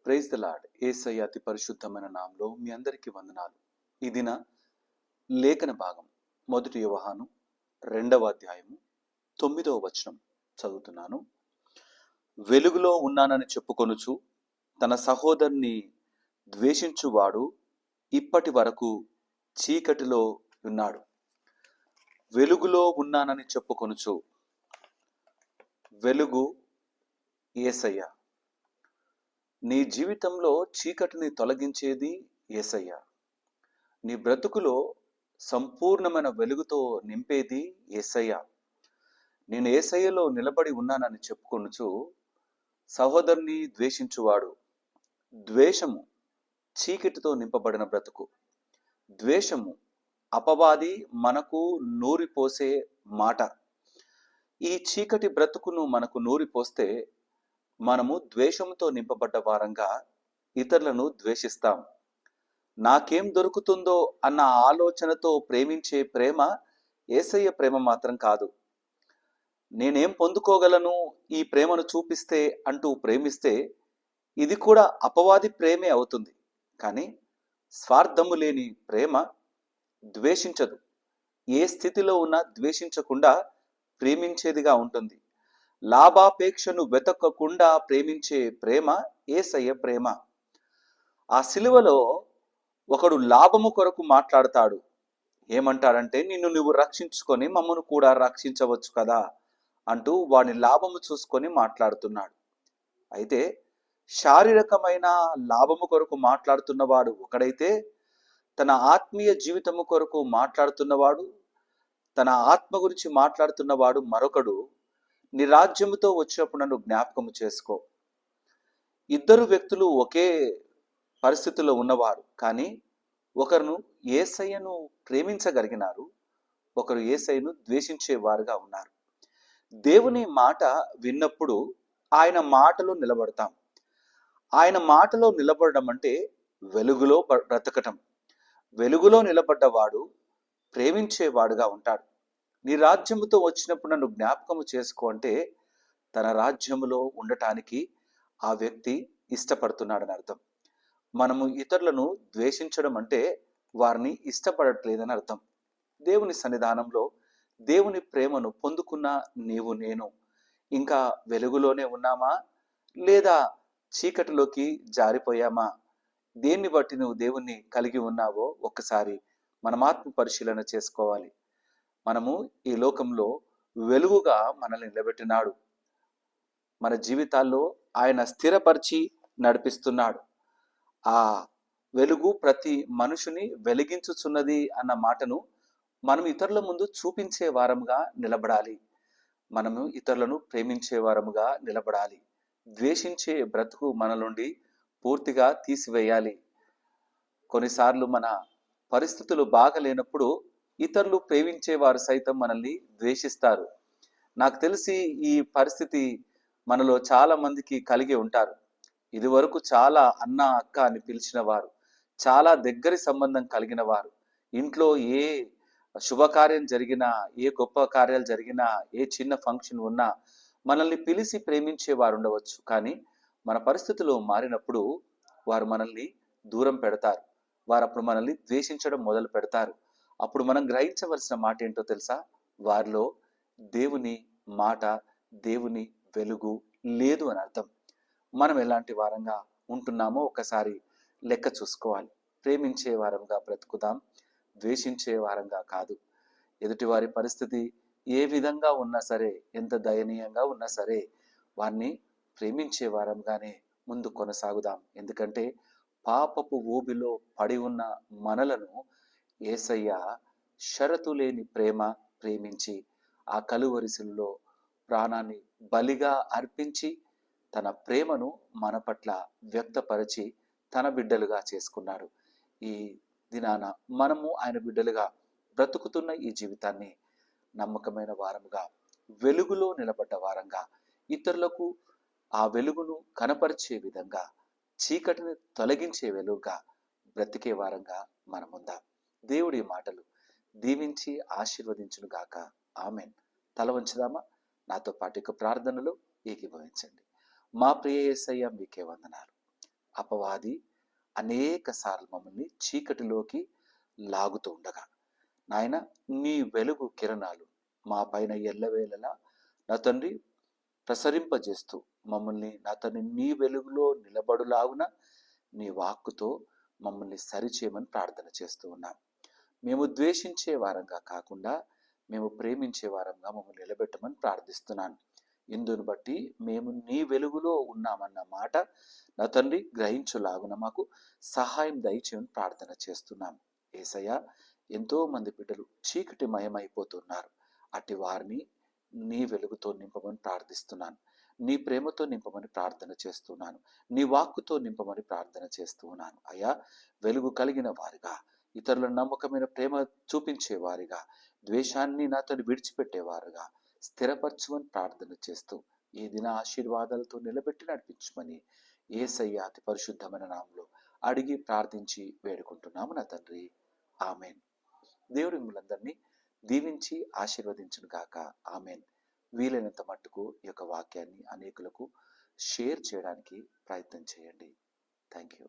Praise the lord. యేసయ్య అతి పరిశుద్ధమైన నామములో మీ అందరికీ వందనాలు. ఈ దిన లేఖన భాగం 1 యోహాను 2వ అధ్యాయము 9వ వచనం చదువుతున్నాను. వెలుగులో ఉన్నానని చెప్పుకొనుచు తన సహోదరుని ద్వేషించువాడు ఇప్పటి వరకు చీకటిలో ఉన్నాడు. వెలుగులో ఉన్నానని చెప్పుకొనుచు, వెలుగు యేసయ్య. నీ జీవితంలో చీకటిని తొలగించేది యేసయ్య. నీ బ్రతుకులో సంపూర్ణమైన వెలుగుతో నింపేది యేసయ్య. నేను యేసయ్యలో నిలబడి ఉన్నానని చెప్పుకొనుచు సహోదరుని ద్వేషించువాడు. ద్వేషము చీకటితో నింపబడిన బ్రతుకు. ద్వేషము అపవాది మనకు నూరిపోసే మాట. ఈ చీకటి బ్రతుకును మనకు నూరిపోస్తే మనము ద్వేషంతో నింపబడ్డ వారంగా ఇతరులను ద్వేషిస్తాం. నాకేం దొరుకుతుందో అన్న ఆలోచనతో ప్రేమించే ప్రేమ యేసయ్య ప్రేమ మాత్రం కాదు. నేనేం పొందుకోగలను ఈ ప్రేమను చూపిస్తే అంటూ ప్రేమిస్తే ఇది కూడా అపవాది ప్రేమే అవుతుంది. కానీ స్వార్థము లేని ప్రేమ ద్వేషించదు. ఏ స్థితిలో ఉన్నా ద్వేషించకుండా ప్రేమించేదిగా ఉంటుంది. లాభాపేక్షను వెతకకుండా ప్రేమించే ప్రేమ యేసయ్య ప్రేమ. ఆ సిలువలో ఒకడు లాభము కొరకు మాట్లాడతాడు. ఏమంటాడంటే, నిన్ను నువ్వు రక్షించుకొని మమ్మను కూడా రక్షించవచ్చు కదా అంటూ వాని లాభము చూసుకొని మాట్లాడుతున్నాడు. అయితే శారీరకమైన లాభము కొరకు మాట్లాడుతున్నవాడు ఒకడైతే, తన ఆత్మీయ జీవితము కొరకు మాట్లాడుతున్నవాడు, తన ఆత్మ గురించి మాట్లాడుతున్నవాడు మరొకడు. నీ రాజ్యముతో వచ్చినప్పుడు నన్ను జ్ఞాపకము చేసుకో. ఇద్దరు వ్యక్తులు ఒకే పరిస్థితుల్లో ఉన్నవారు, కానీ ఒకరు యేసయ్యను ప్రేమించగలిగినారు, ఒకరు యేసయ్యను ద్వేషించేవారుగా ఉన్నారు. దేవుని మాట విన్నప్పుడు ఆయన మాటలో నిలబడతాం. ఆయన మాటలో నిలబడడం అంటే వెలుగులో బ్రతకటం. వెలుగులో నిలబడ్డవాడు ప్రేమించేవాడుగా ఉంటాడు. నీ రాజ్యముతో వచ్చినప్పుడు నన్ను జ్ఞాపకము చేసుకో అంటే తన రాజ్యములో ఉండటానికి ఆ వ్యక్తి ఇష్టపడుతున్నాడని అర్థం. మనము ఇతరులను ద్వేషించడం అంటే వారిని ఇష్టపడట్లేదని అర్థం. దేవుని సన్నిధానంలో దేవుని ప్రేమను పొందుకున్న నీవు నేను ఇంకా వెలుగులోనే ఉన్నామా, లేదా చీకటిలోకి జారిపోయామా? దేన్ని బట్టి నువ్వు దేవుణ్ణి కలిగి ఉన్నావో ఒక్కసారి మనం ఆత్మ పరిశీలన చేసుకోవాలి. మనము ఈ లోకంలో వెలుగుగా మనల్ని నిలబెట్టినాడు. మన జీవితాల్లో ఆయన స్థిరపరిచి నడిపిస్తున్నాడు. ఆ వెలుగు ప్రతి మనుషుని వెలిగించుచున్నది అన్న మాటను మనం ఇతరుల ముందు చూపించే వారముగా నిలబడాలి. మనము ఇతరులను ప్రేమించే వారముగా నిలబడాలి. ద్వేషించే బ్రతుకు మన నుండి పూర్తిగా తీసివేయాలి. కొన్నిసార్లు మన పరిస్థితులు బాగలేనప్పుడు ఇతరులు ప్రేమించేవారు సైతం మనల్ని ద్వేషిస్తారు. నాకు తెలిసి ఈ పరిస్థితి మనలో చాలా మందికి కలిగి ఉంటారు. ఇదివరకు చాలా అన్న అక్క అని పిలిచిన వారు, చాలా దగ్గరి సంబంధం కలిగిన వారు, ఇంట్లో ఏ శుభకార్యం జరిగినా, ఏ గొప్ప కార్యాలు జరిగినా, ఏ చిన్న ఫంక్షన్ ఉన్నా మనల్ని పిలిచి ప్రేమించేవారు ఉండవచ్చు. కానీ మన పరిస్థితులు మారినప్పుడు వారు మనల్ని దూరం పెడతారు. వారు అప్పుడు మనల్ని ద్వేషించడం మొదలు పెడతారు. అప్పుడు మనం గ్రహించవలసిన మాట ఏంటో తెలుసా? వారిలో దేవుని మాట, దేవుని వెలుగు లేదు అని అర్థం. మనం ఎలాంటి వారంగా ఉంటున్నామో ఒకసారి లెక్క చూసుకోవాలి. ప్రేమించే వారంగా బ్రతుకుదాం, ద్వేషించే వారంగా కాదు. ఎదుటివారి పరిస్థితి ఏ విధంగా ఉన్నా సరే, ఎంత దయనీయంగా ఉన్నా సరే, వారిని ప్రేమించే వారంగానే ముందు కొనసాగుదాం. ఎందుకంటే పాపపు ఊబిలో పడి ఉన్న మనలను యేసయ్య షరతు లేని ప్రేమ ప్రేమించి ఆ కలువరిశిలలో ప్రాణాన్ని బలిగా అర్పించి తన ప్రేమను మన పట్ల వ్యక్తపరిచి తన బిడ్డలుగా చేసుకున్నాడు. ఈ దినాన మనము ఆయన బిడ్డలుగా బ్రతుకుతున్న ఈ జీవితాన్ని నమ్మకమైన వారముగా, వెలుగులో నిలబడ్డ వారంగా, ఇతరులకు ఆ వెలుగును కనపరిచే విధంగా, చీకటిని తొలగించే వెలుగుగా బ్రతికే వారంగా మనముందాం. దేవుడి మాటలు దీవించి ఆశీర్వదించును గాక. ఆమెన్. తల వంచుదామా? నాతో పాటు ప్రార్థనలు ఏకీభవించండి. మా ప్రియ యేసయ్య, మీకే వందనాలు. అపవాది అనేక సార్లు మమ్మల్ని చీకటిలోకి లాగుతూ ఉండగా, నాయన నీ వెలుగు కిరణాలు మా పైన ఎల్లవేళలా నా తండ్రి ప్రసరింపజేస్తూ మమ్మల్ని నా తండ్రి నీ వెలుగులో నిలబడులాగున నీ వాక్కుతో మమ్మల్ని సరిచేయమని ప్రార్థన చేస్తూ ఉన్నాం. మేము ద్వేషించే వారంగా కాకుండా మేము ప్రేమించే వారంగా మమ్మల్ని నిలబెట్టమని ప్రార్థిస్తున్నాను. ఇందును బట్టి మేము నీ వెలుగులో ఉన్నామన్న మాట నా తండ్రి గ్రహించులాగున మాకు సహాయం దయచేయమని ప్రార్థన చేస్తున్నాం. యేసయ్య, ఎంతో మంది బిడ్డలు చీకటి మయమైపోతున్నారు. అట్టి వారిని నీ వెలుగుతో నింపమని ప్రార్థిస్తున్నాను. నీ ప్రేమతో నింపమని ప్రార్థన చేస్తున్నాను. నీ వాక్కుతో నింపమని ప్రార్థన చేస్తున్నాను. అయ్యా, వెలుగు కలిగిన వారిగా, ఇతరుల నమ్మకమైన ప్రేమ చూపించేవారిగా, ద్వేషాన్ని నాతో విడిచిపెట్టేవారుగా స్థిరపరచుమని ప్రార్థన చేస్తూ ఈ దిన ఆశీర్వాదాలతో నిలబెట్టి నడిపించమని యేసయ్య అతి పరిశుద్ధమైన నామములో అడిగి ప్రార్థించి వేడుకుంటున్నాము నా తండ్రి. ఆమెన్. దేవుడు మిమ్మల్ని దీవించి ఆశీర్వదించును గాక. ఆమెన్. వీలైనంత మట్టుకు ఈ యొక్క వాక్యాన్ని అనేకులకు షేర్ చేయడానికి ప్రయత్నం చేయండి. Thank you.